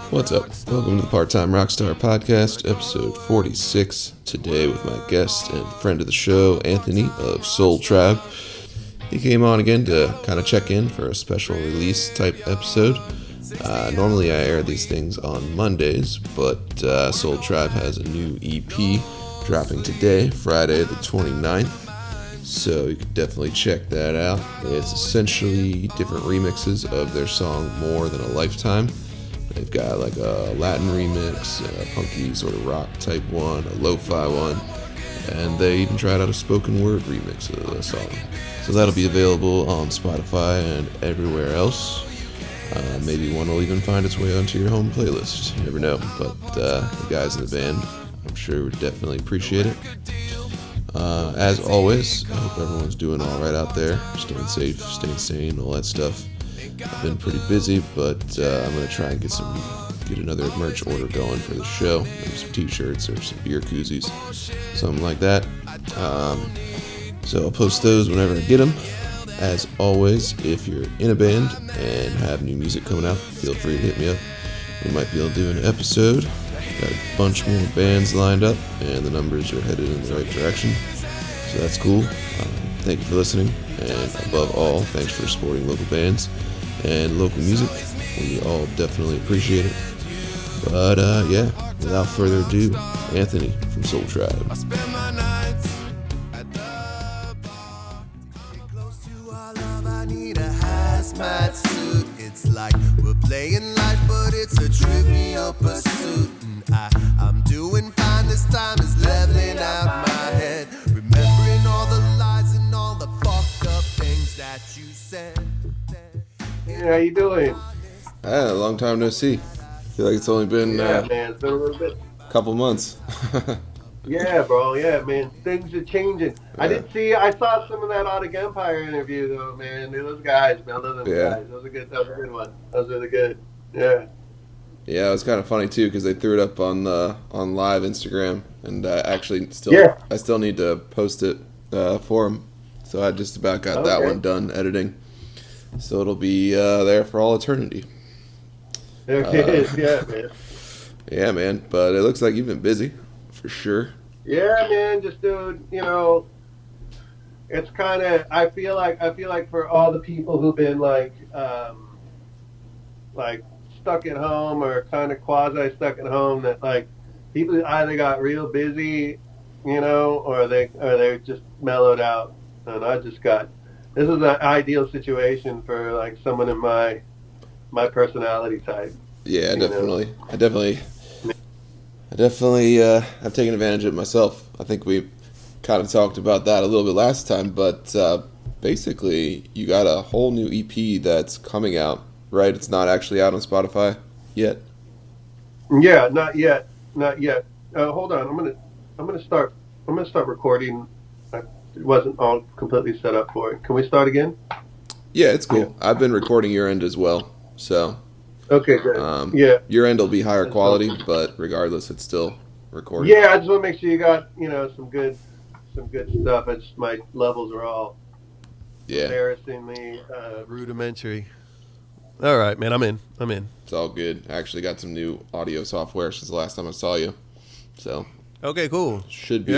What's up? Welcome to the Part-Time Rockstar Podcast, episode 46. Today with my guest and friend of the show, Anthony of Soltribe. He came on again to kind of check in for a special release type episode. Normally I air these things on Mondays, but Soltribe has a new EP dropping today, Friday the 29th. So you can definitely check that out. It's essentially different remixes of their song More Than a Lifetime. They've got like a Latin remix, a punky sort of rock type one, a lo-fi one, and they even tried out a spoken word remix of the song. So that'll be available on Spotify and everywhere else. Maybe one will even find its way onto your home playlist. You never know. But the guys in the band, I'm sure would definitely appreciate it. As always, I hope everyone's doing all right out there, staying safe, staying sane, all that stuff. I've been pretty busy, but I'm gonna try and get another merch order going for the show. Maybe some t-shirts or some beer koozies, something like that. So I'll post those whenever I get them. As always, if you're in a band and have new music coming out, feel free to hit me up. We might be able to do an episode. Got a bunch more bands lined up, and the numbers are headed in the right direction. So that's cool. Thank you for listening, and above all, thanks for supporting local bands and local music. We all definitely appreciate it. But yeah, without further ado, Anthony from Soltribe. It's like we're playing life, but it's a trivial pursuit. I'm doing fine, this time is leveling out my head, remembering all the lies and all the fucked up things that you said. Hey, how you doing? A long time no see. I feel like it's only been man, it's been a little bit. Couple months. Yeah, bro. Yeah, man. Things are changing. Yeah. I saw some of that Audic Empire interview though, man. Those guys, man. Those guys. That was a good one. That was really good. Yeah. Yeah, it was kind of funny too because they threw it up on live Instagram, and I still need to post it for them. So I just about got that one done editing. So it'll be there for all eternity. There it is, yeah, man. Yeah, man. But it looks like you've been busy, for sure. Yeah, man. Just doing, it's kind of. I feel like for all the people who've been like stuck at home or kind of quasi stuck at home, that like people either got real busy, or they just mellowed out, and I just got. This is an ideal situation for like someone in my personality type. Yeah, definitely. I definitely have taken advantage of it myself. I think we kind of talked about that a little bit last time, but basically you got a whole new EP that's coming out, right? It's not actually out on Spotify yet. Yeah, not yet. Hold on, I'm gonna start recording. It wasn't all completely set up for it. Can we start again? Yeah, it's cool. Yeah. I've been recording your end as well, so. Okay, good. Yeah. Your end will be higher quality, but regardless, it's still recording. Yeah, I just want to make sure you got, some good stuff. My levels are all embarrassingly rudimentary. All right, man, I'm in. It's all good. I actually got some new audio software since the last time I saw you, so. Okay, cool. Should be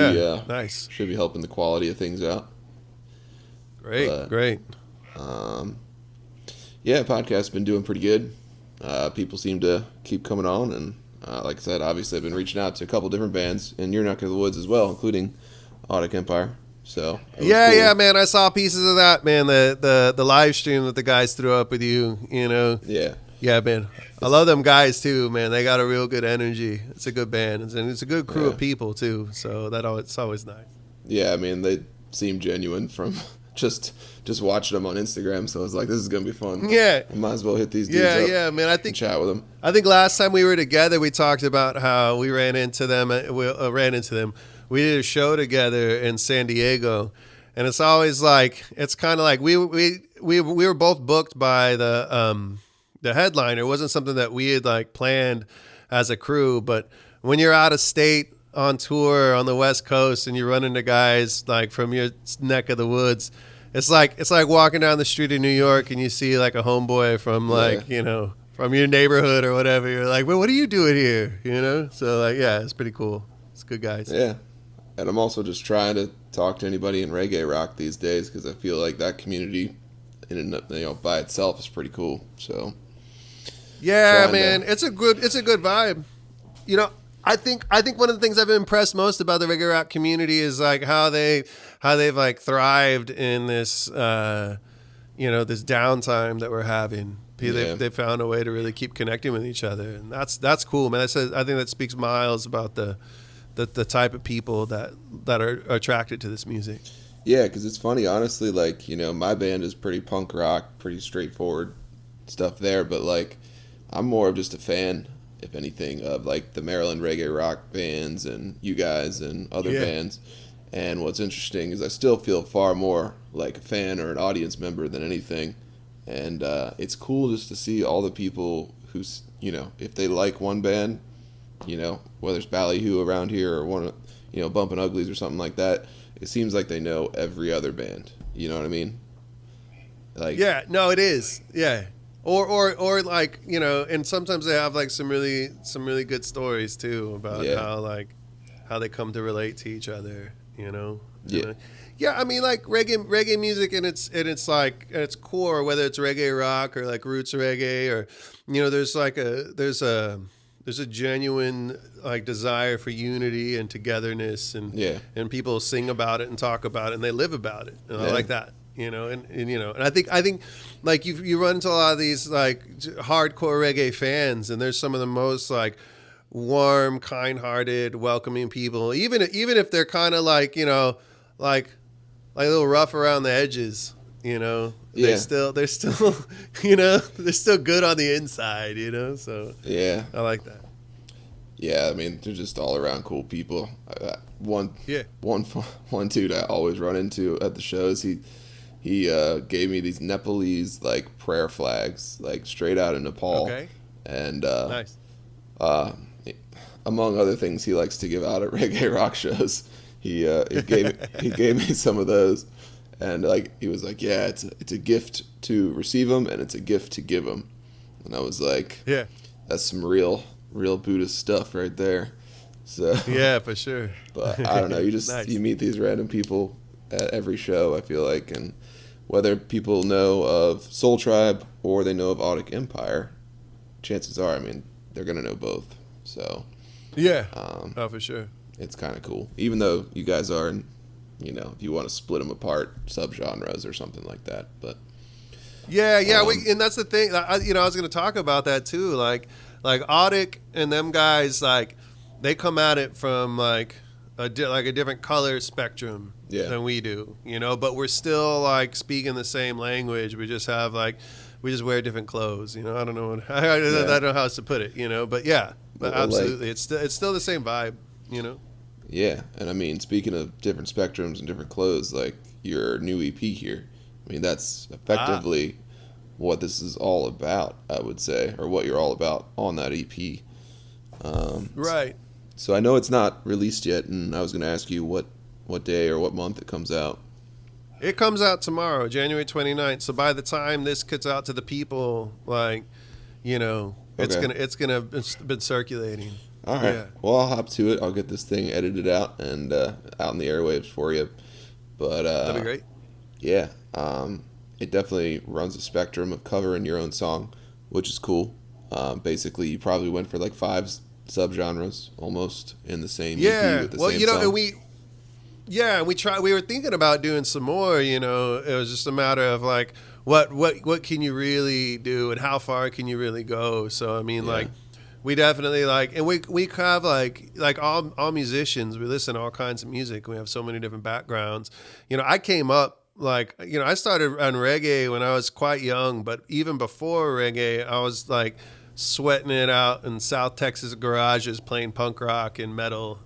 nice. Should be helping the quality of things out. Great. Yeah, podcast's been doing pretty good. People seem to keep coming on, and like I said, obviously I've been reaching out to a couple different bands in your neck of the woods as well, including Audic Empire. So cool. Man, I saw pieces of that, man. The live stream that the guys threw up with you, Yeah, man. I love them guys too, man. They got a real good energy. It's a good band, and it's a good crew of people too. So it's always nice. Yeah, I mean they seem genuine from just watching them on Instagram. So I was like, this is gonna be fun. Yeah, I might as well hit these dudes up. Yeah, man. I think chat with them. I think last time we were together, we talked about how we ran into them. We did a show together in San Diego, and it's always like it's kind of like we were both booked by the headliner. It wasn't something that we had like planned as a crew, but when you're out of state on tour on the West Coast and you run into guys like from your neck of the woods, it's like walking down the street in New York and you see like a homeboy from from your neighborhood or whatever. You're like, well, what are you doing here? You know? So like, yeah, it's pretty cool. It's good guys. Yeah. And I'm also just trying to talk to anybody in reggae rock these days because I feel like that community, by itself, is pretty cool. So yeah, man, it's a good vibe. You know, I think one of the things I've been impressed most about the reggae rock community is like how they've like thrived in this this downtime that we're having. They found a way to really keep connecting with each other, and that's cool, man. I think that speaks miles about the type of people that are attracted to this music. Yeah, because it's funny, honestly, like, my band is pretty punk rock, pretty straightforward stuff there, but, like, I'm more of just a fan, if anything, of, like, the Maryland reggae rock bands and you guys and other bands. And what's interesting is I still feel far more like a fan or an audience member than anything. And it's cool just to see all the people who, if they like one band, whether it's Ballyhoo around here or one, Bumpin' Uglies or something like that, it seems like they know every other band. You know what I mean? Like, yeah, no, it is. Yeah. Or like, and sometimes they have like some really good stories too about how they come to relate to each other, Yeah. Yeah, I mean, like reggae music and it's like at its core, whether it's reggae rock or like roots reggae or there's a genuine like desire for unity and togetherness and people sing about it and talk about it and they live about it. And I like that. And I think like you run into a lot of these like hardcore reggae fans, and there's some of the most like warm, kind-hearted, welcoming people. Even if they're kind of like like a little rough around the edges, they're still they're still good on the inside, So yeah, I like that. Yeah, I mean, they're just all around cool people. One dude I always run into at the shows, he gave me these Nepalese like prayer flags, like straight out of Nepal. Okay. And nice. Among other things, he likes to give out at reggae rock shows. He gave me some of those, and like he was like, yeah, it's a gift to receive them, and it's a gift to give them. And I was like, yeah, that's some real Buddhist stuff right there. So yeah, for sure. But I don't know, you just nice. You meet these random people at every show, I feel like, and whether people know of Soltribe or they know of Audic Empire, chances are, I mean, they're gonna know both. So yeah, for sure. It's kind of cool, even though you guys are in, if you want to split them apart, subgenres or something like that. But yeah, and that's the thing. I was going to talk about that too. Like Audic and them guys, like they come at it from like a different color spectrum than we do, But we're still like speaking the same language. We just have we just wear different clothes, I don't know I don't know how else to put it, But yeah, but absolutely, it's still the same vibe, Yeah, and I mean, speaking of different spectrums and different clothes, like your new EP here, I mean, that's effectively what this is all about, I would say, or what you're all about on that EP. Right. So I know it's not released yet, and I was going to ask you what day or what month it comes out. It comes out tomorrow, January 29th. So by the time this gets out to the people, it's gonna been circulating. All right. Yeah. Well, I'll hop to it. I'll get this thing edited out and out in the airwaves for you. But that'd be great. Yeah. It definitely runs a spectrum of covering your own song, which is cool. Basically, you probably went for like 5 subgenres almost in the same EP with the same song. And we were thinking about doing some more. It was just a matter of like what can you really do and how far can you really go. So I mean, we definitely and we have like all musicians. We listen to all kinds of music. We have so many different backgrounds. I came up I started on reggae when I was quite young, but even before reggae, I was like sweating it out in South Texas garages playing punk rock and metal,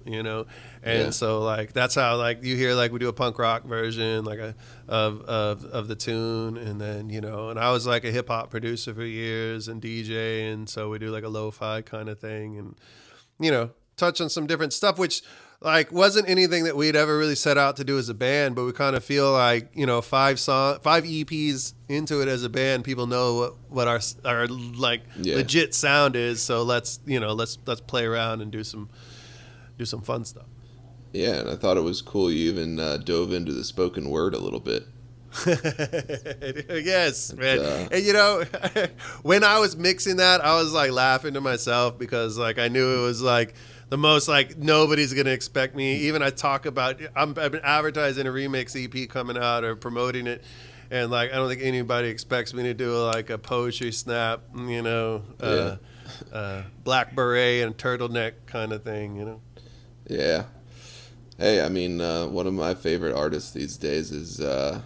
and so that's how you hear we do a punk rock version of the tune, and then and I was like a hip hop producer for years and DJ, and so we do like a lo-fi kind of thing, and touch on some different stuff, which like wasn't anything that we'd ever really set out to do as a band, but we kind of feel like, you know, 5 EPs into it as a band, people know what our like Yeah. legit sound is. So let's play around and do some fun stuff. Yeah, and I thought it was cool you even dove into the spoken word a little bit. Yes, man. And you know, when I was mixing that, I was like laughing to myself because like I knew it was like the most like nobody's gonna expect me. Even I talk about I've been advertising a remix EP coming out or promoting it, and like I don't think anybody expects me to do like a poetry snap, you know, black beret and turtleneck kind of thing, you know. Yeah. Hey, I mean, one of my favorite artists these days is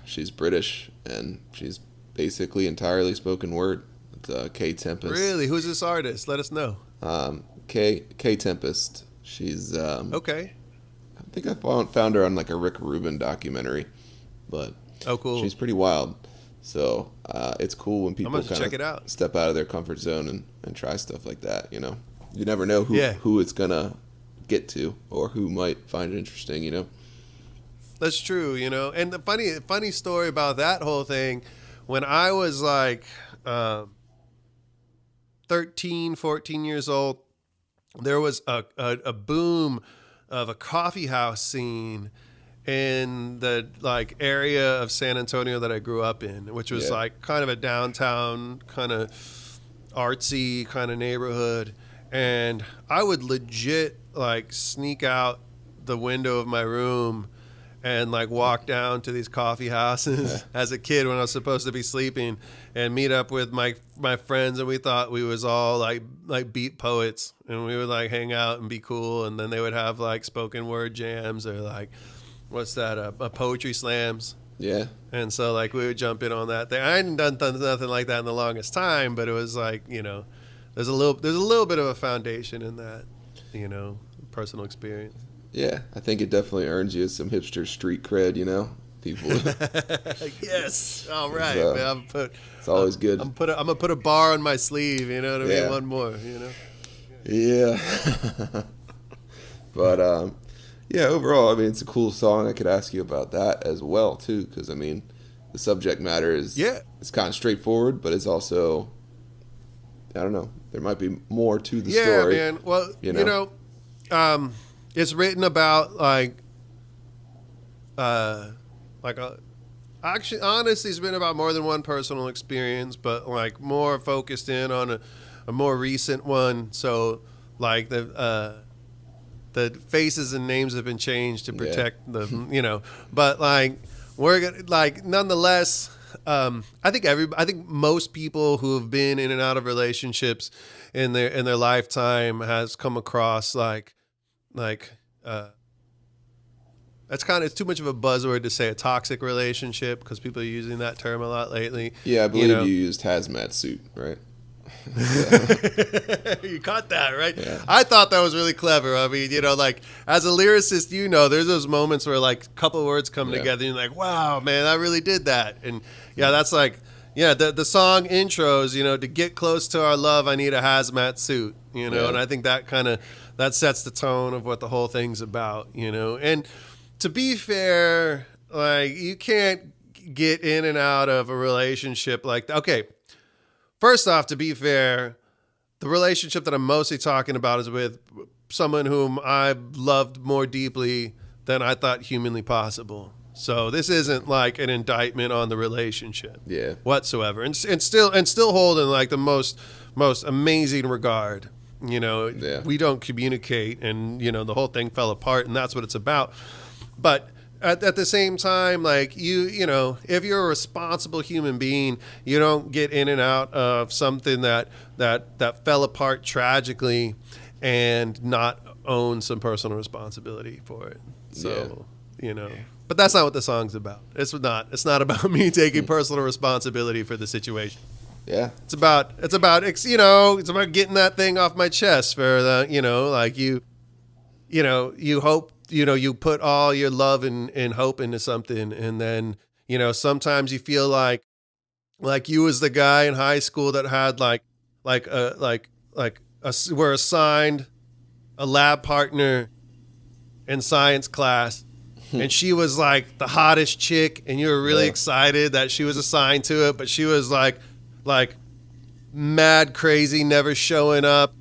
she's British and she's basically entirely spoken word. It's K Tempest. Really, who's this artist? Let us know. K Tempest. She's Okay. I think I found her on like a Rick Rubin documentary, but Oh, cool. she's pretty wild. So it's cool when people check it kind out. of step out of their comfort zone and try stuff like that. You know, you never know who it's gonna get to or who might find it interesting. You know. That's true, you know. And the funny story about that whole thing, when I was like 13, 14 years old, there was a boom of a coffee house scene in the like area of San Antonio that I grew up in, which was like kind of a downtown kind of artsy kind of neighborhood. And I would legit like sneak out the window of my room and like walk down to these coffee houses as a kid when I was supposed to be sleeping and meet up with my friends, and we thought we was all like beat poets, and we would like hang out and be cool, and then they would have like spoken word jams or like what's that a poetry slams. Yeah. And so like we would jump in on that thing. I hadn't done nothing like that in the longest time, but it was like, you know, there's a little bit of a foundation in that, you know, personal experience. Yeah, I think it definitely earns you some hipster street cred, you know? People. Yes. All right, man. It's always good. I'm gonna put a bar on my sleeve, you know what I mean? One more, you know? Yeah. But, yeah, overall, I mean, it's a cool song. I could ask you about that as well, too, because, I mean, the subject matter is it's kind of straightforward, but it's also, I don't know, there might be more to the story. Yeah, man. Well, you know it's written about actually, honestly, it's been about more than one personal experience, but like more focused in on a more recent one. So like the faces and names have been changed to protect the, you know, but like we're gonna like nonetheless. I think most people who have been in and out of relationships in their lifetime has come across it's too much of a buzzword to say a toxic relationship because people are using that term a lot lately. Yeah, I believe you used hazmat suit, right? You caught that, right? Yeah. I thought that was really clever. I mean, you know, like as a lyricist, you know, there's those moments where like a couple of words come together and you're like, wow, man, I really did that. And that's like, the song intros, you know, to get close to our love, I need a hazmat suit, you know, and I think that sets the tone of what the whole thing's about, you know. And to be fair, like you can't get in and out of a relationship like that. Okay. First off, to be fair, the relationship that I'm mostly talking about is with someone whom I've loved more deeply than I thought humanly possible. So this isn't like an indictment on the relationship whatsoever. And still hold in like the most amazing regard. You know, we don't communicate and, you know, the whole thing fell apart and that's what it's about. But at the same time, like you know, if you're a responsible human being, you don't get in and out of something that fell apart tragically and not own some personal responsibility for it. So, you know, but that's not what the song's about. It's not about me taking personal responsibility for the situation. Yeah. It's about you know, it's about getting that thing off my chest for the, you know, like you hope, you know, you put all your love and hope into something, and then, you know, sometimes you feel like you was the guy in high school that had were assigned a lab partner, in science class, and she was like the hottest chick, and you were really excited that she was assigned to it, but she was like mad crazy, never showing up,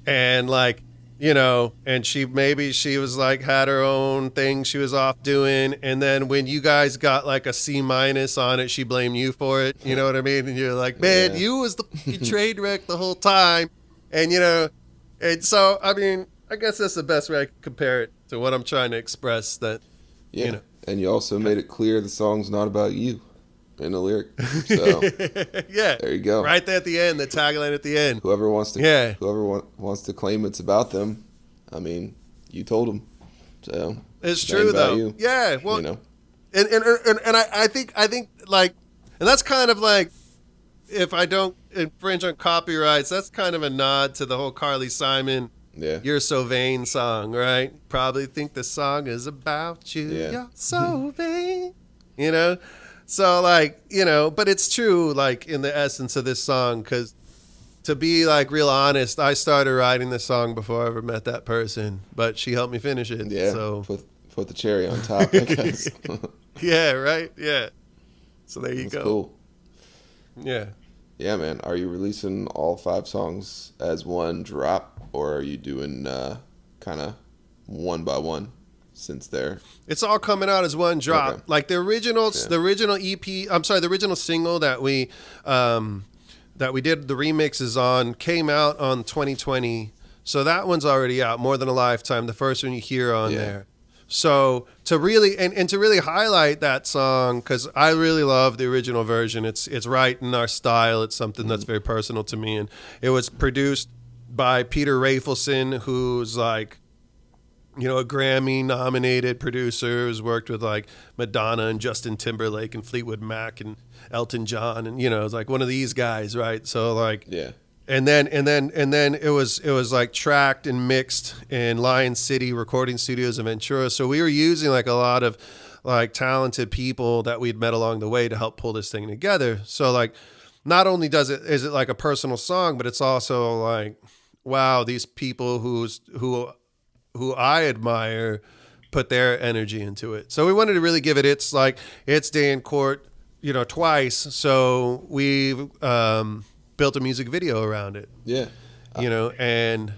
and like, you know, and she was like had her own thing she was off doing, and then when you guys got like a C- on it, she blamed you for it. You know what I mean? And you're like, man, you was the train wreck the whole time, and you know, and so I mean, I guess that's the best way I could compare it to what I'm trying to express. That you know. And you also made it clear the song's not about you in the lyric. So yeah, there you go. Right there at the end, the tagline at the end. Whoever wants to claim it's about them, I mean, you told them. So it's true though. You, yeah, well, you know. And I think like, and that's kind of like, if I don't infringe on copyrights, that's kind of a nod to the whole Carly Simon "You're So Vain" song, right? Probably think the song is about you. Yeah. You're so vain, you know. So like, you know, but it's true, like in the essence of this song, because to be like real honest, I started writing this song before I ever met that person, but she helped me finish it. Yeah. So put the cherry on top, I guess. Yeah. Right. Yeah. So there you That's go. Cool. Yeah. Yeah, man. Are you releasing all 5 songs as one drop, or are you doing kind of one by one since they're... It's all coming out as one drop. Okay. Like the original EP, I'm sorry, the original single that we did the remixes on came out on 2020. So that one's already out, More Than a Lifetime, the first one you hear on there. So to really and to really highlight that song, because I really love the original version. It's right in our style. It's something that's very personal to me, and it was produced by Peter Rafelson, who's like, you know, a Grammy-nominated producer who's worked with like Madonna and Justin Timberlake and Fleetwood Mac and Elton John, and you know, it's like one of these guys, right? So like, and then it was like tracked and mixed in Lion City Recording Studios in Ventura. So we were using like a lot of like talented people that we'd met along the way to help pull this thing together. So like, not only is it like a personal song, but it's also like, wow, these people who I admire put their energy into it. So we wanted to really give it its day in court, you know, twice. So we built a music video around it. Yeah. You know, and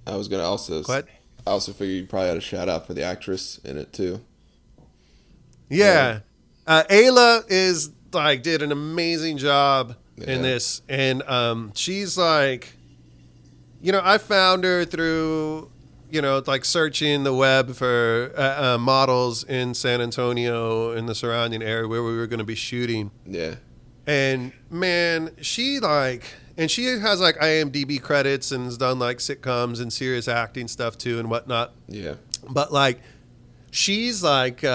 I was going to also... I also figured you probably had a shout out for the actress in it too. Yeah. Ayla did an amazing job in this. And she's like, you know, I found her through, you know, like searching the web for models in San Antonio in the surrounding area where we were going to be shooting. Yeah. And man, she has like IMDb credits and has done like sitcoms and serious acting stuff too and whatnot. Yeah. But like, she's like, she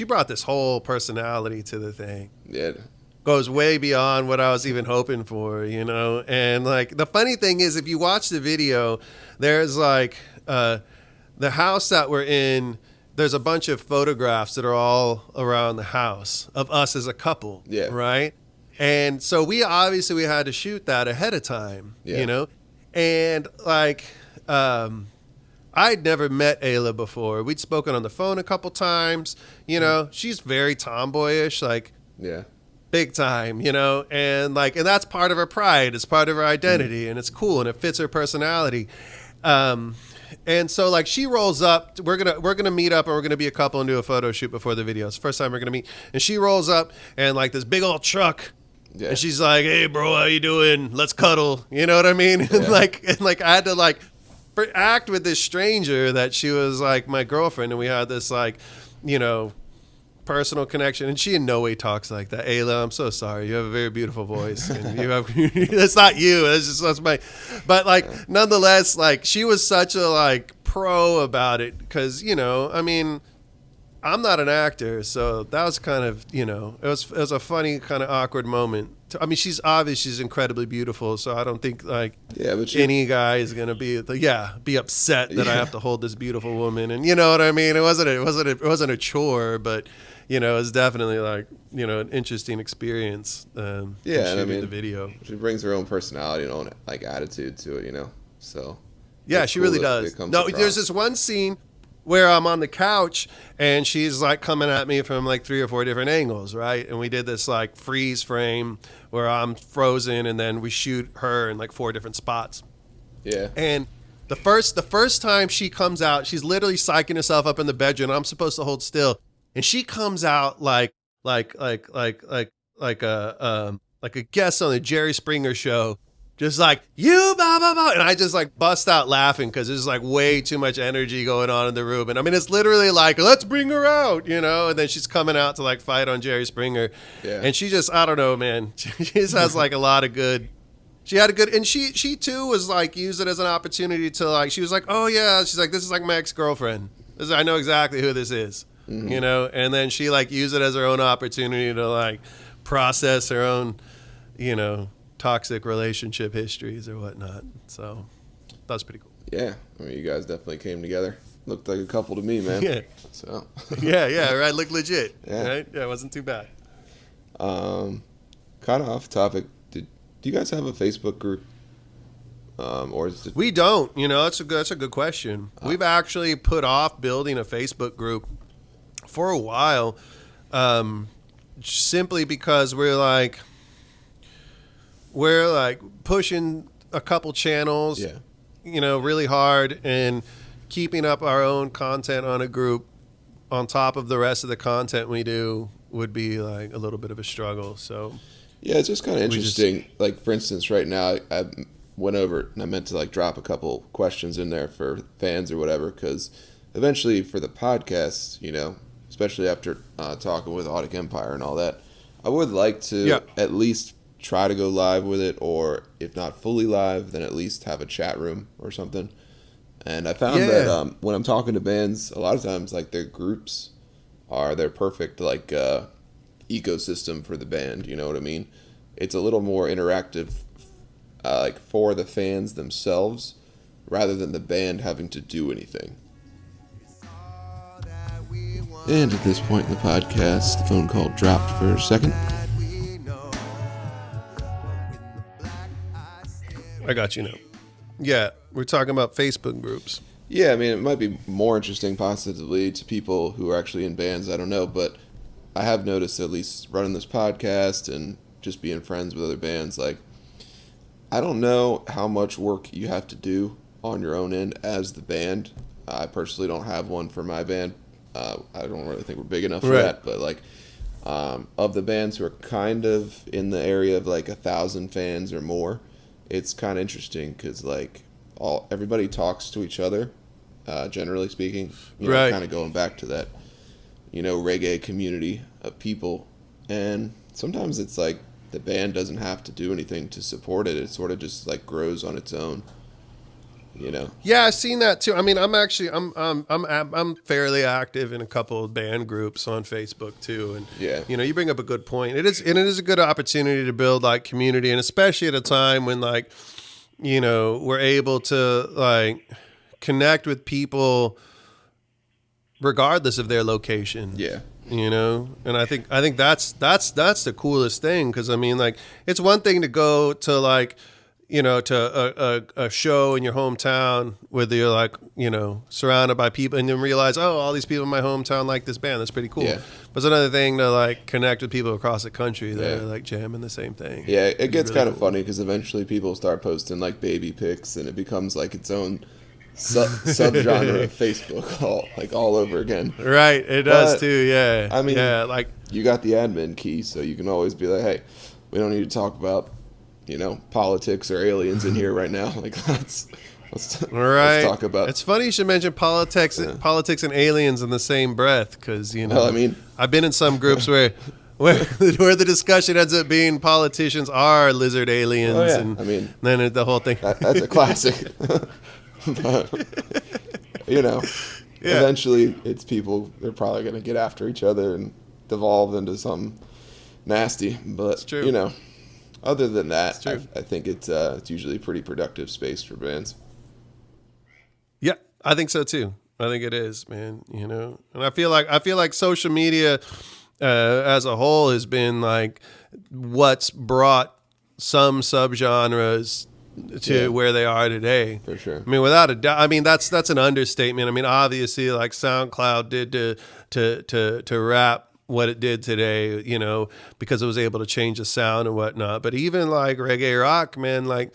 brought this whole personality to the thing. Yeah. Goes way beyond what I was even hoping for, you know? And like, the funny thing is, if you watch the video, there's like, the house that we're in, there's a bunch of photographs that are all around the house of us as a couple. Yeah. Right. And so we had to shoot that ahead of time, you know? And like, I'd never met Ayla before. We'd spoken on the phone a couple times, you know, she's very tomboyish, like, big time, you know, and that's part of her pride. It's part of her identity, and it's cool, and it fits her personality. And so like, she rolls up, we're gonna meet up, and we're gonna be a couple and do a photo shoot before the video. It's the first time we're gonna meet, and she rolls up and like this big old truck, and she's like, "Hey bro, how you doing? Let's cuddle." You know what I mean? And like I had to like act with this stranger that she was like my girlfriend, and we had this like, you know, personal connection, and she in no way talks like that. Ayla, I'm so sorry. You have a very beautiful voice, and you have it's not you. That's my. But like, nonetheless, like she was such a like pro about it, because you know, I mean, I'm not an actor, so that was kind of, you know, it was a funny kind of awkward moment. I mean, she's incredibly beautiful, so I don't think like any guy is gonna be upset that I have to hold this beautiful woman, and you know what I mean. It wasn't a chore, but you know, it's definitely like, you know, an interesting experience. And I mean, the video. She brings her own personality and own like attitude to it, you know. So Yeah, It's she cool really that does. it comes No, across. there's this one scene where I'm on the couch and she's like coming at me from like 3 or 4 different angles, right? And we did this like freeze frame where I'm frozen and then we shoot her in like 4 different spots. Yeah. And the first time she comes out, she's literally psyching herself up in the bedroom. I'm supposed to hold still, and she comes out like a guest on the Jerry Springer show, just like you, blah blah blah, and I just like bust out laughing because there's like way too much energy going on in the room, and I mean it's literally like let's bring her out, you know, and then she's coming out to like fight on Jerry Springer, Yeah. and she just I don't know, man, she just has like a lot of good. She had a good, and she too was like use it as an opportunity to like. She was like, oh yeah, she's like this is like my ex-girlfriend. I know exactly who this is, you know. And then she like used it as her own opportunity to like process her own, you know, toxic relationship histories or whatnot. So that's pretty cool. Yeah. I mean, you guys definitely came together. Looked like a couple to me, man. Yeah, So. yeah, right. Look legit. Yeah. Right. Yeah, it wasn't too bad. Kind of off topic. Do you guys have a Facebook group? Or is it? We don't. You know, that's a good question. We've actually put off building a Facebook group for a while, simply because we're like pushing a couple channels, Yeah. you know, really hard and keeping up our own content on a group on top of the rest of the content we do would be like a little bit of a struggle. So. Yeah, it's just kind of interesting. Like, for instance, right now, I went over and I meant to like drop a couple questions in there for fans or whatever, because eventually for the podcast, you know, especially after talking with Audic Empire and all that, I would like to at least try to go live with it, or if not fully live, then at least have a chat room or something. And I found that when I'm talking to bands, a lot of times like their groups are their perfect like ecosystem for the band, you know what I mean? It's a little more interactive like for the fans themselves rather than the band having to do anything. And at this point in the podcast, the phone call dropped for a second. I got you now. Yeah, we're talking about Facebook groups. Yeah, I mean, it might be more interesting possibly to people who are actually in bands, I don't know, but I have noticed, at least running this podcast and just being friends with other bands, like, I don't know how much work you have to do on your own end as the band. I personally don't have one for my band. I don't really think we're big enough for that, but like, of the bands who are kind of in the area of like 1,000 fans or more, it's kind of interesting because like everybody talks to each other, generally speaking. You know, kind of going back to that, you know, reggae community of people, and sometimes it's like the band doesn't have to do anything to support it. It sort of just like grows on its own. You know. Yeah, I've seen that too. I mean, I'm fairly active in a couple of band groups on Facebook too, and you know, you bring up a good point. It is a good opportunity to build like community, and especially at a time when like, you know, we're able to like connect with people regardless of their location. Yeah. You know, and I think that's the coolest thing, because I mean, like, it's one thing to go to like, you know, to a show in your hometown where you're like, you know, surrounded by people, and then realize, oh, all these people in my hometown like this band. That's pretty cool. Yeah. But it's another thing to like connect with people across the country that are like jamming the same thing. Yeah, it gets really kind of funny because eventually people start posting like baby pics, and it becomes like its own subgenre of Facebook all over again. Right, it does too. Yeah. I mean, like you got the admin key, so you can always be like, hey, we don't need to talk about, you know, politics or aliens in here right now. Like, let's talk about. It's funny you should mention politics and aliens in the same breath, because, you know, well, I mean, I've been in some groups where the discussion ends up being politicians are lizard aliens, and I mean, then the whole thing. That's a classic. But, you know, eventually it's people, they're probably going to get after each other and devolve into something nasty. But, you know, other than that, I think it's usually a pretty productive space for bands. Yeah, I think so too. I think it is, man. You know, and I feel like social media as a whole has been like what's brought some subgenres to where they are today. For sure. I mean, without a doubt. I mean, that's an understatement. I mean, obviously, like SoundCloud did to rap what it did today, you know, because it was able to change the sound and whatnot. But even like reggae rock, man, like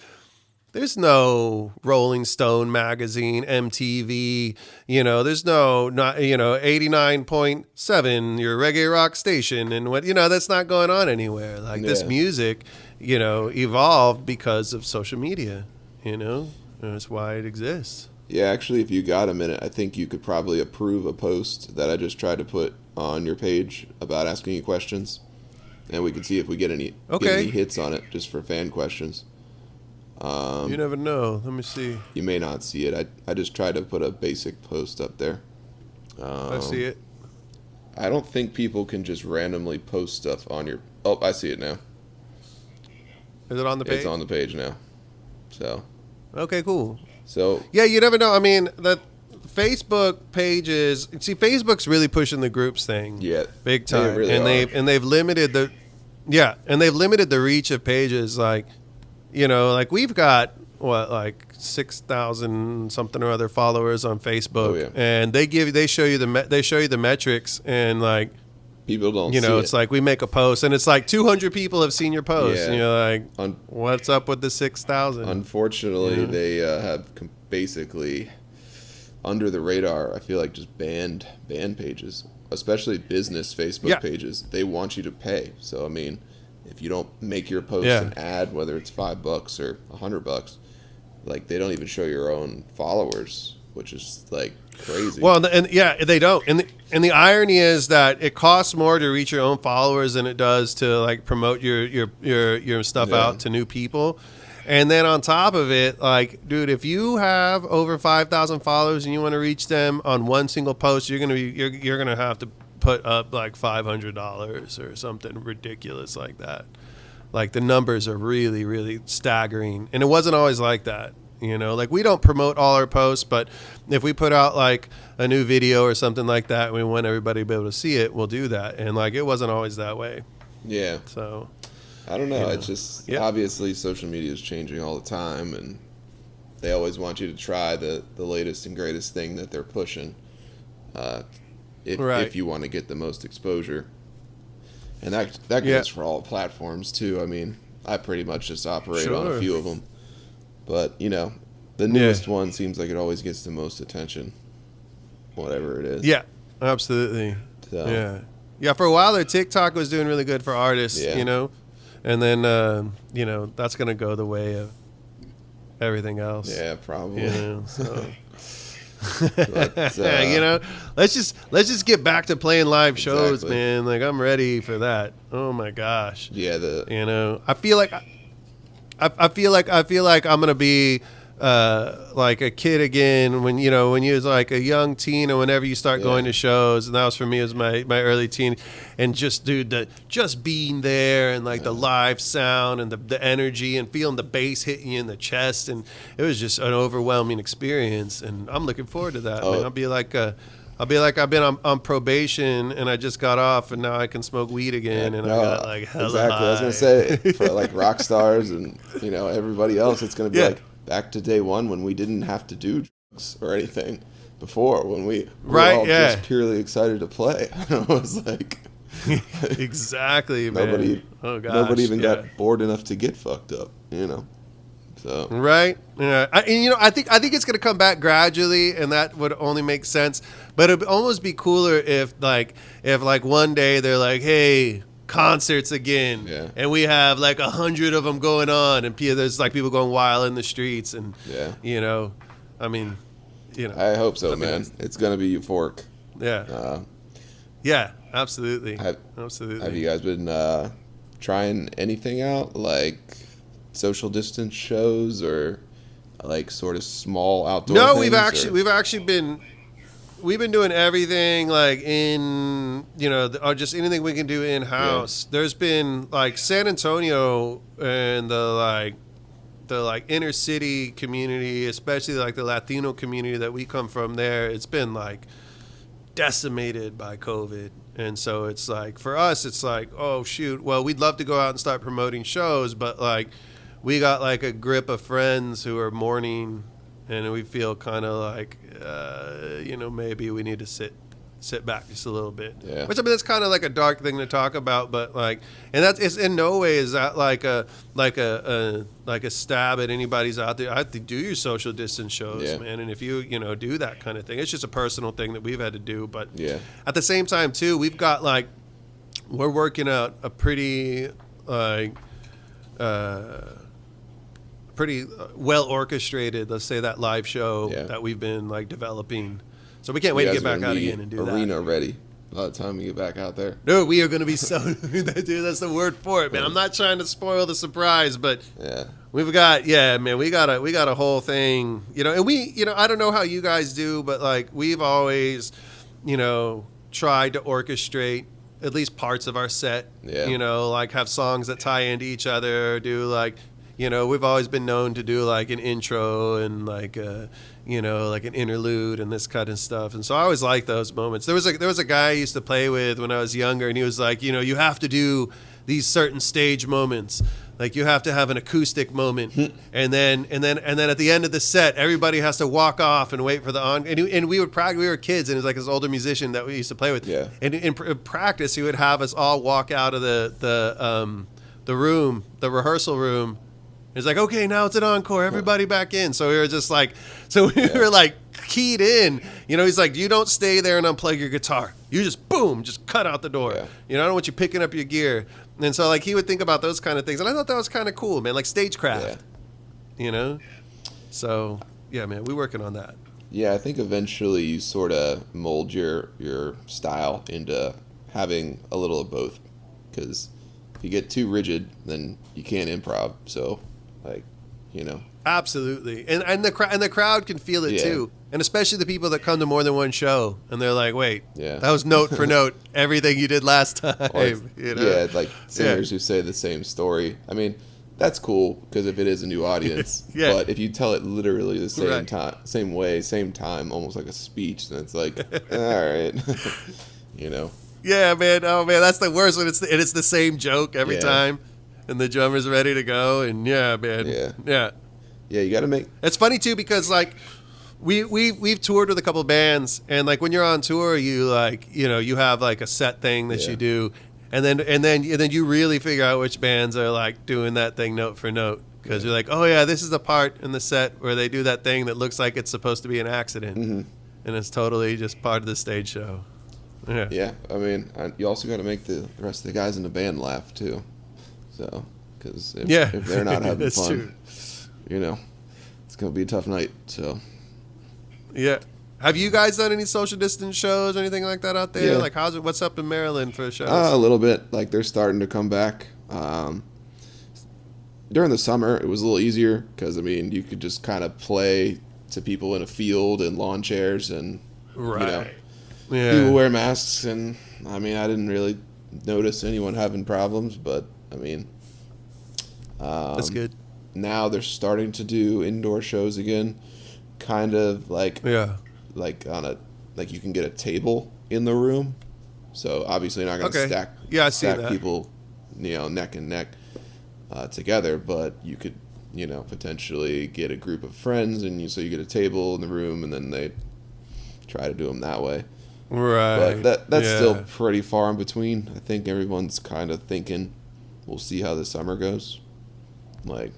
there's no Rolling Stone magazine, MTV, you know, there's not, you know, 89.7, your reggae rock station, and what, you know, that's not going on anywhere. Like this music, you know, evolved because of social media, you know, and that's why it exists. Yeah, actually, if you got a minute, I think you could probably approve a post that I just tried to put on your page about asking you questions, and we can see if we get any hits on it just for fan questions. You never know. Let me see. You may not see it. I just tried to put a basic post up there. I see it. I don't think people can just randomly post stuff on your... Oh, I see it now. Is it on the page? It's on the page now. So. Okay, cool. So. Yeah, you never know. I mean, the Facebook pages... See, Facebook's really pushing the groups thing. Yeah. Big time. They really are. They've limited the... Yeah, and they've limited the reach of pages, like... You know, like we've got like 6,000 something or other followers on Facebook, and they show you the metrics, and like people don't. You know, it's like we make a post, and it's like 200 people have seen your post, and you're like, what's up with the 6,000? Unfortunately, they have basically under the radar. I feel like just banned pages, especially business Facebook pages. They want you to pay. So I mean. If you don't make your post an ad, whether it's $5 or $100, like they don't even show your own followers, which is like crazy. Well, they don't. And the irony is that it costs more to reach your own followers than it does to like promote your stuff out to new people. And then on top of it, like, dude, if you have over 5,000 followers and you want to reach them on one single post, you're gonna have to put up like $500 or something ridiculous like that. Like the numbers are really, really staggering. And it wasn't always like that. You know, like we don't promote all our posts, but if we put out like a new video or something like that, and we want everybody to be able to see it, we'll do that. And like it wasn't always that way. Yeah. So I don't know. It's just obviously social media is changing all the time, and they always want you to try the latest and greatest thing that they're pushing. If you want to get the most exposure. And that goes for all platforms too. I mean, I pretty much just operate on a few of them. But, you know, the newest one seems like it always gets the most attention, whatever it is. Yeah, absolutely. So. Yeah, for a while there, TikTok was doing really good for artists, you know. And then, you know, that's going to go the way of everything else. Yeah, probably. You know, so... But, you know, let's just get back to playing live shows, man. Like I'm ready for that. Oh my gosh. Yeah, you know, I feel like I'm gonna be like a kid again when you was like a young teen or whenever you start going to shows, and that was for me as my early teen, and just just being there and like the live sound and the energy and feeling the bass hitting you in the chest, and it was just an overwhelming experience, and I'm looking forward to that. Man. I'll be like I've been on probation and I just got off and now I can smoke weed again and I got like hella high. I was gonna say for like rock stars and you know everybody else, it's gonna be like back to day one when we didn't have to do drugs or anything before, when we were all just purely excited to play. It was like exactly, man. Nobody even got bored enough to get fucked up, you know. So I think it's gonna come back gradually, and that would only make sense. But it'd almost be cooler if one day they're like, hey, concerts again, and we have like 100 of them going on, and there's like people going wild in the streets, and you know, I mean, you know, I hope so, man. It's gonna be euphoric. Yeah, absolutely. Absolutely. Have you guys been trying anything out, like social distance shows or like sort of small outdoor things? We've been doing everything like in, you know, or just anything we can do in house. There's been like San Antonio and the inner city community, especially like the Latino community that we come from there. It's been like decimated by COVID. And so it's like, for us, it's like, oh shoot, well, we'd love to go out and start promoting shows, but like we got like a grip of friends who are mourning, and we feel kind of like, maybe we need to sit back just a little bit. Yeah. Which, I mean, that's kind of like a dark thing to talk about, but like, and that's, it's in no way is that like a stab at anybody's out there. I have to do your social distance shows, man. And if you do that kind of thing, it's just a personal thing that we've had to do. But at the same time too, we've got like, we're working out a pretty well orchestrated, let's say, that live show that we've been like developing. So we can't wait to get back out again and do that. Arena ready by the time we get back out there. No, we are going to be so dude. That's the word for it, man. I'm not trying to spoil the surprise, but we've got we got a whole thing, and we I don't know how you guys do, but like we've always tried to orchestrate at least parts of our set. Like have songs that tie into each other, do like we've always been known to do like an intro and like like an interlude and this kind of stuff. And so I always like those moments. There was a guy I used to play with when I was younger, and he was like, you have to do these certain stage moments. Like you have to have an acoustic moment, and then at the end of the set, everybody has to walk off and wait for the on. And we would practice. We were kids, and it was like this older musician that we used to play with. Yeah. And in practice, he would have us all walk out of the room, the rehearsal room. It's like, okay, now it's an encore. Everybody back in. So we were just like, we were like keyed in. He's like, you don't stay there and unplug your guitar. You just boom, just cut out the door. I don't want you picking up your gear. And so like he would think about those kind of things, and I thought that was kind of cool, man. Like stagecraft. So yeah, man, we're working on that. Yeah, I think eventually you sort of mold your style into having a little of both, because if you get too rigid, then you can't improv. So. Like, Absolutely, and the crowd can feel it too, and especially the people that come to more than one show, and they're like, "Wait, that was note for note everything you did last time." Like singers who say the same story. I mean, that's cool because if it is a new audience, but if you tell it literally the same time, same way, same time, almost like a speech, then it's like, all right, Yeah, man. Oh man, that's the worst when it's the same joke every time. And the drummer's ready to go, and man, yeah. You got to make. It's funny too because like we've toured with a couple bands, and like when you're on tour, you like you have like a set thing that you do, and then you really figure out which bands are like doing that thing note for note, because you're like, oh yeah, this is the part in the set where they do that thing that looks like it's supposed to be an accident, and it's totally just part of the stage show. Yeah. I mean, you also got to make the rest of the guys in the band laugh too. So, because if they're not having fun, it's gonna be a tough night. So, have you guys done any social distance shows or anything like that out there? Yeah. Like, what's up in Maryland for shows? A little bit. Like they're starting to come back. During the summer, it was a little easier because you could just kind of play to people in a field and lawn chairs, and people wear masks, and I didn't really notice anyone having problems, but. That's good. Now they're starting to do indoor shows again, kind of like like you can get a table in the room, so obviously you're not going to stack people neck and neck together, but you could potentially get a group of friends, and so you get a table in the room, and then they try to do them that way. Right. But that's still pretty far in between. I think everyone's kind of thinking we'll see how the summer goes. Like,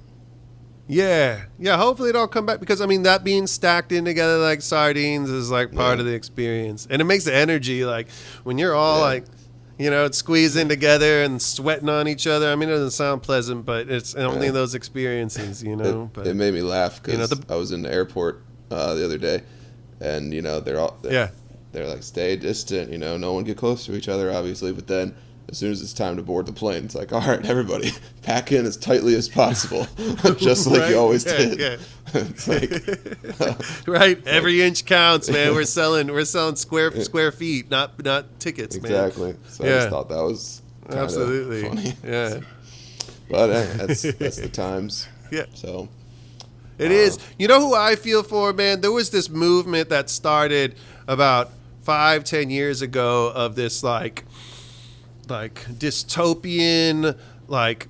hopefully it all come back, because that being stacked in together like sardines is like part of the experience, and it makes the energy, like when you're all like squeezing together and sweating on each other. It doesn't sound pleasant, but it's only those experiences, but it made me laugh because I was in the airport the other day, and they're like, stay distant, no one get close to each other, obviously, but then as soon as it's time to board the plane, it's like, all right, everybody, pack in as tightly as possible, just like you always did. Yeah. It's like, right, every inch counts, man. We're selling square feet, not tickets, exactly. Man. So I just thought that was absolutely funny. Yeah, but that's the times. Yeah. So it is. You know who I feel for, man? There was this movement that started about 5-10 years ago of this like dystopian, like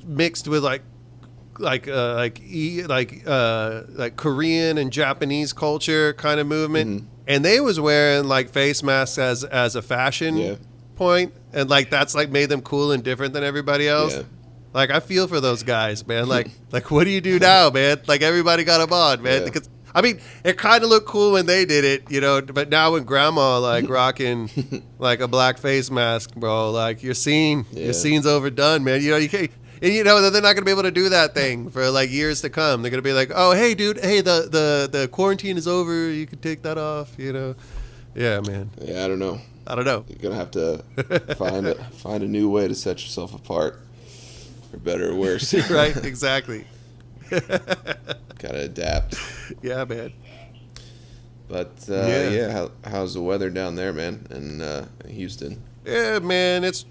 mixed with like Korean and Japanese culture kind of movement, and they was wearing like face masks as a fashion point, and like that's like made them cool and different than everybody else. Yeah. Like I feel for those guys, man. Like what do you do now, man? Like everybody got them on, man. Yeah. Because I mean, it kind of looked cool when they did it, you know. But now when grandma like rocking like a black face mask, bro, like your scene's overdone, man. You know you can't. And you know they're not gonna be able to do that thing for like years to come. They're gonna be like, "Oh, hey, dude, hey, the quarantine is over. You can take that off." You know, yeah, man. Yeah, I don't know. You're gonna have to find a new way to set yourself apart, for better or worse. Right? Exactly. Gotta adapt. Yeah, man. But how's the weather down there, man? In Houston. Yeah, man. It's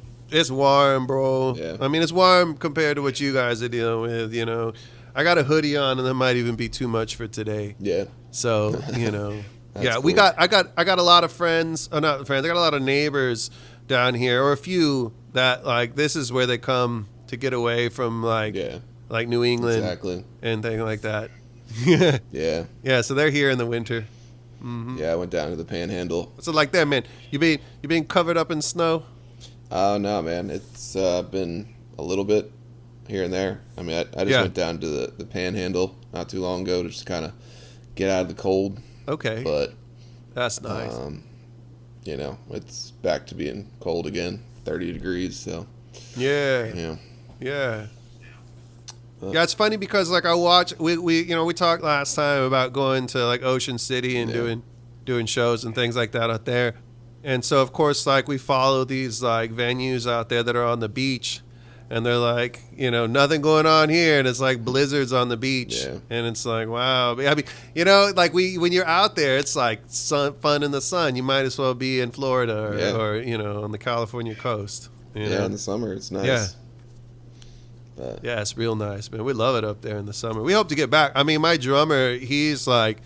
warm, bro. Yeah. I mean, it's warm compared to what you guys are dealing with, you know. I got a hoodie on, and that might even be too much for today. Yeah. So, you know. Yeah, cool. I got a lot of friends, not friends, I got a lot of neighbors down here, or a few that, like, this is where they come to get away from, like New England. Exactly. And things like that. Yeah. Yeah, so they're here in the winter. Mm-hmm. Yeah, I went down to the Panhandle. What's it like there, man? You been covered up in snow? Oh, no, man. It's been a little bit here and there. I mean, I just went down to the Panhandle not too long ago to just kind of get out of the cold. Okay. But that's nice. You know, it's back to being cold again, 30 degrees, so. Yeah. Yeah, it's funny because, like, we talked last time about going to, like, Ocean City and doing shows and things like that out there. And so, of course, like, we follow these, like, venues out there that are on the beach. And they're like, you know, nothing going on here. And it's like blizzards on the beach. Yeah. And it's like, wow. I mean, you know, like, when you're out there, it's like fun in the sun. You might as well be in Florida or you know, on the California coast. You know? In the summer, it's nice. Yeah. But. Yeah, it's real nice, man. We love it up there in the summer. We hope to get back. I mean, my drummer, he's like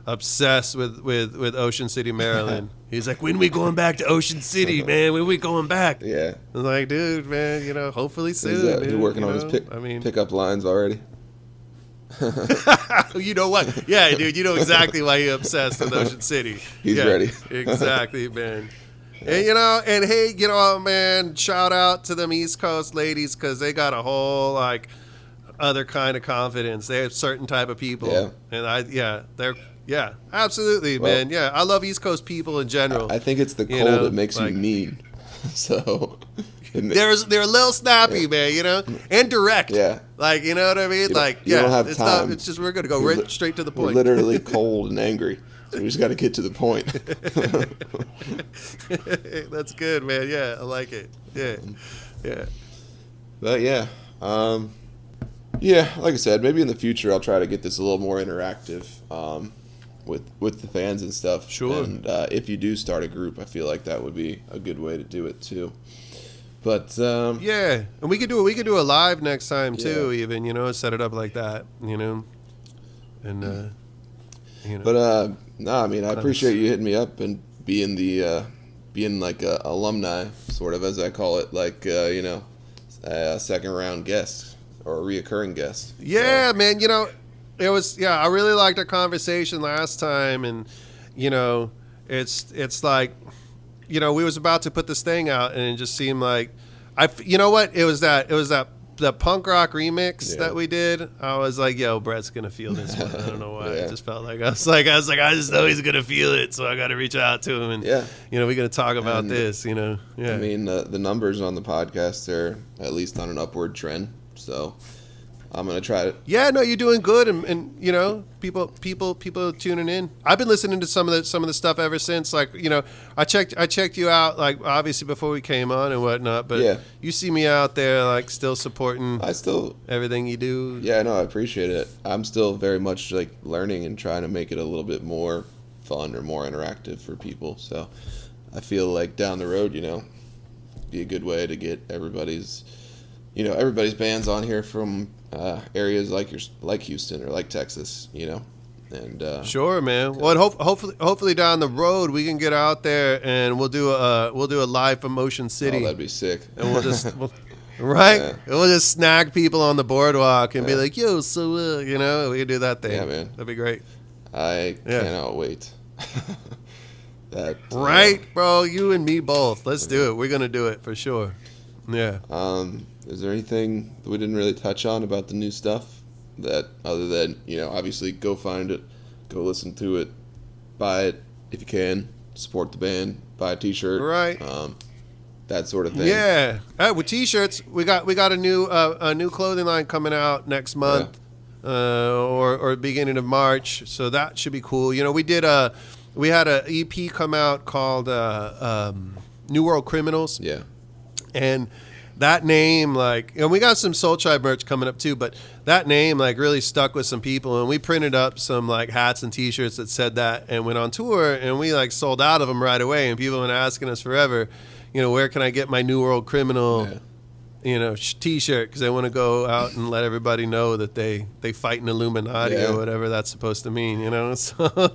obsessed with Ocean City, Maryland. He's like, when we going back to Ocean City, man? When we going back? Yeah. I'm like, dude, man, you know, hopefully soon. He's working on his pickup lines already. You know what? Yeah, dude, you know exactly why he's obsessed with Ocean City. He's ready. Exactly, man. And, you know, and hey, you know, man, shout out to them East Coast ladies because they got a whole, like, other kind of confidence. They have certain type of people. Yeah. And they're absolutely, man. Yeah, I love East Coast people in general. I think it's the cold that makes you mean. So they're a little snappy, man, you know, and direct. Yeah. Like, you know what I mean? You don't have time. It's just we're going to go straight to the point. We're literally cold and angry. So we just got to get to the point. That's good, man. Yeah, I like it. Yeah. Yeah. But yeah. Yeah, like I said, maybe in the future I'll try to get this a little more interactive with the fans and stuff. Sure. And if you do start a group, I feel like that would be a good way to do it too. But yeah, and we could do a live next time too. Even, you know, set it up like that, you know, and you know. But no, I mean, I appreciate you hitting me up and being like a alumni, sort of, as I call it, like you know, a second round guest or a reoccurring guest. Yeah, so. Man, you know, it was I really liked our conversation last time, and you know, it's like, you know, we was about to put this thing out, and it just seemed like you know what, it was that the punk rock remix that we did. I was like, yo, Brett's gonna feel this one. I don't know why. I just felt like I was like I just know he's gonna feel it, so I got to reach out to him, and you know, we're gonna talk about this. You know, I mean, the numbers on the podcast are at least on an upward trend, so I'm gonna try it. Yeah, no, you're doing good, and you know, people tuning in. I've been listening to some of the stuff ever since. Like, you know, I checked you out, like, obviously before we came on and whatnot. But you see me out there, like, still supporting. Everything you do. Yeah, no, I appreciate it. I'm still very much like learning and trying to make it a little bit more fun or more interactive for people. So I feel like down the road, you know, be a good way to get everybody's bands on here from areas like Houston or like Texas, you know, and sure, man. Well, hopefully down the road we can get out there and we'll do a live from Ocean City. Oh, that'd be sick. And we'll Right? Yeah. We'll just snag people on the boardwalk and be Yeah. like, yo, so, we can do that thing. Yeah, man. That'd be great. I Yeah. cannot wait. That Right, bro? You and me both. Let's do it. We're going to do it for sure. Yeah. Is there anything that we didn't really touch on about the new stuff that, other than, obviously go find it, go listen to it, buy it if you can, support the band, buy a t-shirt, Right. that sort of thing. Yeah. With t-shirts, we got a new clothing line coming out next month, or beginning of March. So that should be cool. We had a EP come out called New World Criminals. Yeah. And that name, and we got some Soltribe merch coming up too, but that name, really stuck with some people. And we printed up some, hats and t-shirts that said that and went on tour. And we, sold out of them right away. And people have been asking us forever, where can I get my New World Criminal, t-shirt? Because they want to go out and let everybody know that they fight an Illuminati or whatever that's supposed to mean, So,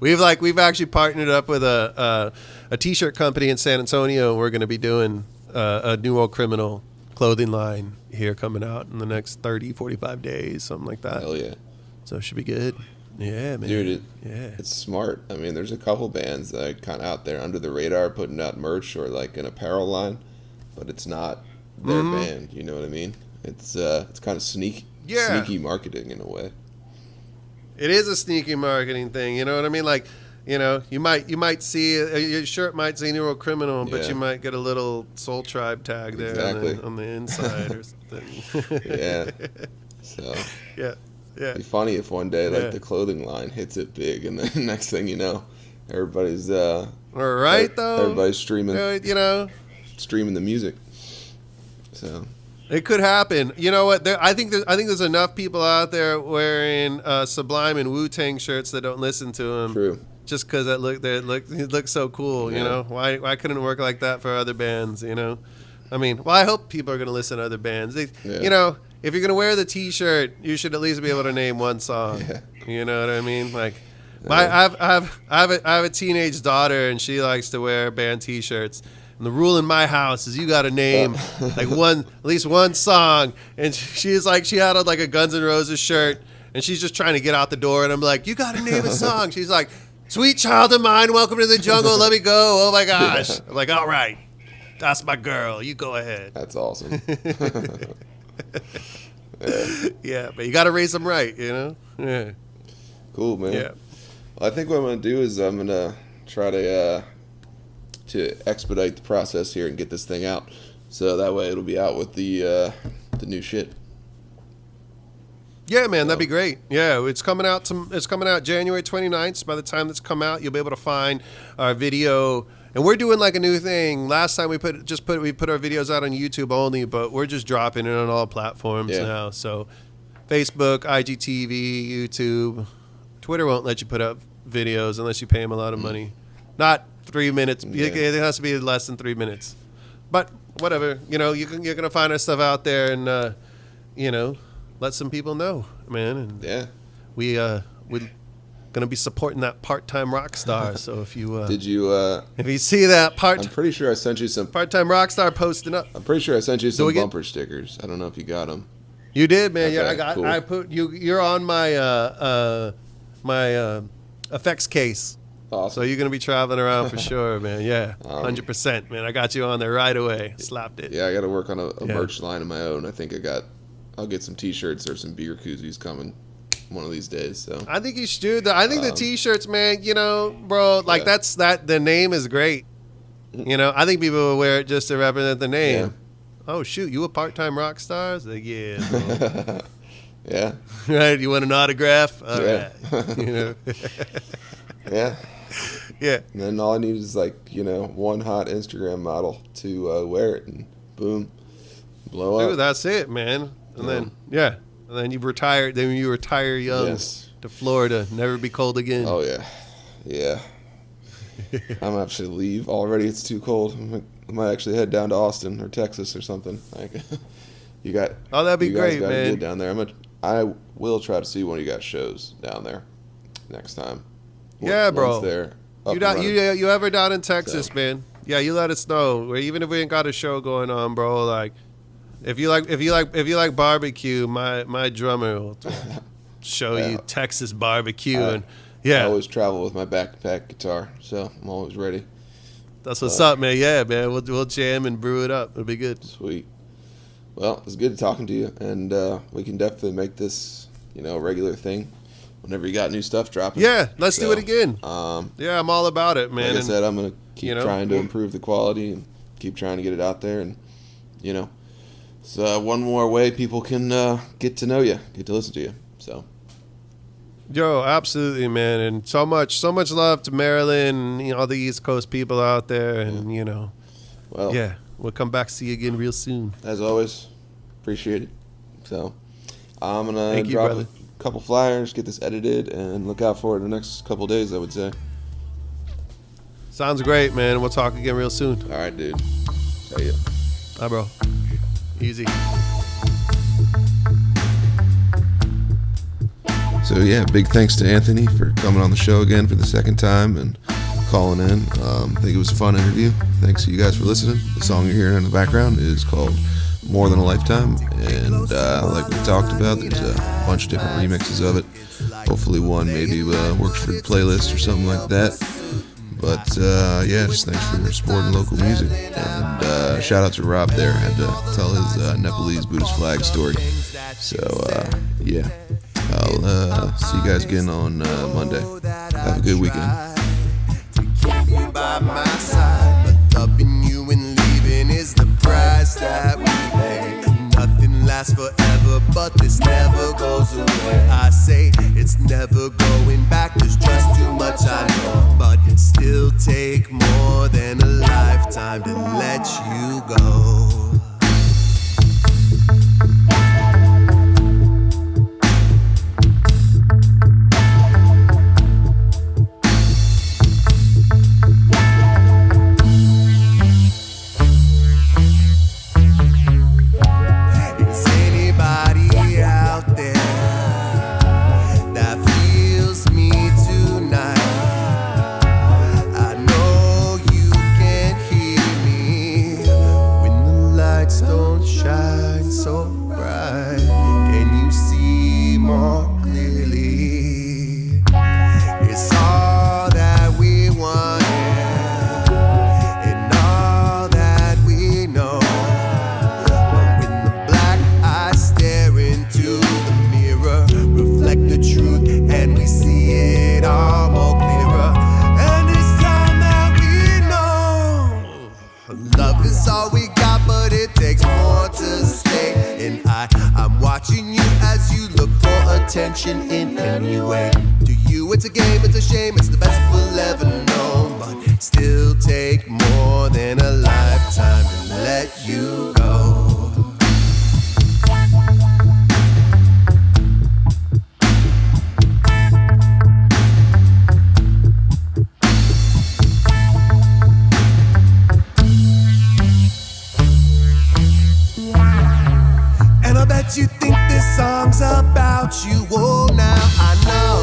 we've actually partnered up with a t-shirt company in San Antonio. And we're going to be doing a New World Criminal clothing line here coming out in the next 30, 45 days, something like that. Hell yeah. So it should be good. Yeah, man. Dude, yeah. It's smart. I mean, there's a couple bands that are kind of out there under the radar putting out merch or an apparel line, but it's not their band, you know what I mean? It's kind of sneaky marketing in a way. It is a sneaky marketing thing, you know what I mean? You might see your shirt might say New World Criminal, but you might get a little Soltribe tag there on the inside or something. Yeah. So yeah. It'd be funny if one day the clothing line hits it big, and then next thing you know, everybody's everybody's streaming streaming the music. So it could happen. You know what? I think there's enough people out there wearing Sublime and Wu-Tang shirts that don't listen to them. True. Just because it looks so cool, Why couldn't it work like that for other bands, I mean, I hope people are going to listen to other bands. If you're going to wear the T-shirt, you should at least be able to name one song. Yeah. You know what I mean? I have a teenage daughter, and she likes to wear band T-shirts. And the rule in my house is you got to name at least one song. And she had a Guns N' Roses shirt, and she's just trying to get out the door. And I'm like, you got to name a song. She's like, "Sweet Child of Mine, Welcome to the Jungle, Let Me Go." Oh my gosh! I'm like, all right, that's my girl. You go ahead. That's awesome. Yeah, but you got to raise them right, Yeah. Cool, man. Yeah. Well, I think what I'm gonna do is I'm gonna try to expedite the process here and get this thing out, so that way it'll be out with the new shit. Yeah, man, that'd be great. Yeah, it's coming out January 29th. So by the time that's come out, you'll be able to find our video. And we're doing a new thing. Last time we put our videos out on YouTube only, but we're just dropping it on all platforms now. So Facebook, IGTV, YouTube, Twitter won't let you put up videos unless you pay them a lot of money. Not 3 minutes. Yeah. It has to be less than 3 minutes. But whatever, you're gonna find our stuff out there, and let some people know, man. And we're gonna be supporting that part-time rock star. So if you if you see that I'm pretty sure I sent you some part-time rock star posting up. I'm pretty sure I sent you some bumper stickers. I don't know if you got them. You did, man. Okay, Yeah, I got. cool. I put you. You're on my effects case. Awesome. So you're gonna be traveling around for sure, man. Yeah, 100%, man. I got you on there right away. Slapped it. Yeah, I got to work on a merch line of my own. I think I'll get some T-shirts or some beer koozies coming one of these days. So I think you should do that. I think the T-shirts, man. Bro, the name is great. I think people will wear it just to represent the name. Yeah. Oh shoot, you a part-time rock star? Like, yeah. Man. Yeah. Right. You want an autograph? All Yeah. right. Yeah. Yeah. And then all I need is one hot Instagram model to wear it, and boom, blow up. Dude, that's it, man. And then and then you retire. Then you retire young to Florida, never be cold again. Oh yeah. I'm gonna actually leave already. It's too cold. I might actually head down to Austin or Texas or something. You got. Oh, that'd be you guys great, got man. Good down there. I will try to see one of you guys' shows down there next time. Yeah, bro. Once they're up You and running. you ever down in Texas, man? Yeah, you let us know. Even if we ain't got a show going on, bro. If you like barbecue, my drummer will show you Texas barbecue, and I always travel with my backpack guitar, so I'm always ready. That's what's up, man. Yeah, man. We'll jam and brew it up. It'll be good. Sweet. Well, it's good talking to you, and we can definitely make this, a regular thing. Whenever you got new stuff dropping. Yeah, let's do it again. Yeah, I'm all about it, man. Like I said, I'm gonna keep trying to improve the quality and keep trying to get it out there, and so one more way people can get to know you, get to listen to you. So. Yo, absolutely, man, and so much love to Maryland, and, all the East Coast people out there, and well, yeah, we'll come back see you again real soon. As always, appreciate it. So, I'm gonna drop a couple flyers, get this edited, and look out for it in the next couple days, I would say. Sounds great, man. We'll talk again real soon. All right, dude. See ya. Bye, bro. Easy. So yeah, big thanks to Anthony for coming on the show again for the second time and calling in. I think it was a fun interview. Thanks to you guys for listening. The song you're hearing in the background is called More Than a Lifetime, and like we talked about, there's a bunch of different remixes of it. Hopefully one maybe works for the playlist or something like that. But yeah, just thanks for supporting local music, and shout out to Rob there. I had to tell his Nepalese Buddhist flag story. So yeah, I'll see you guys again on Monday. Have a good weekend. By my side, but loving you and leaving is the price that we pay. Nothing lasts forever, but this never goes away. I say it's never going back, there's just too much I know, but still take more than a lifetime to let you go. Attention in any way. To you it's a game, it's a shame, it's the best we'll ever know, but still take more than a lifetime to let you go. And I bet you think this song's about you. Oh, now I know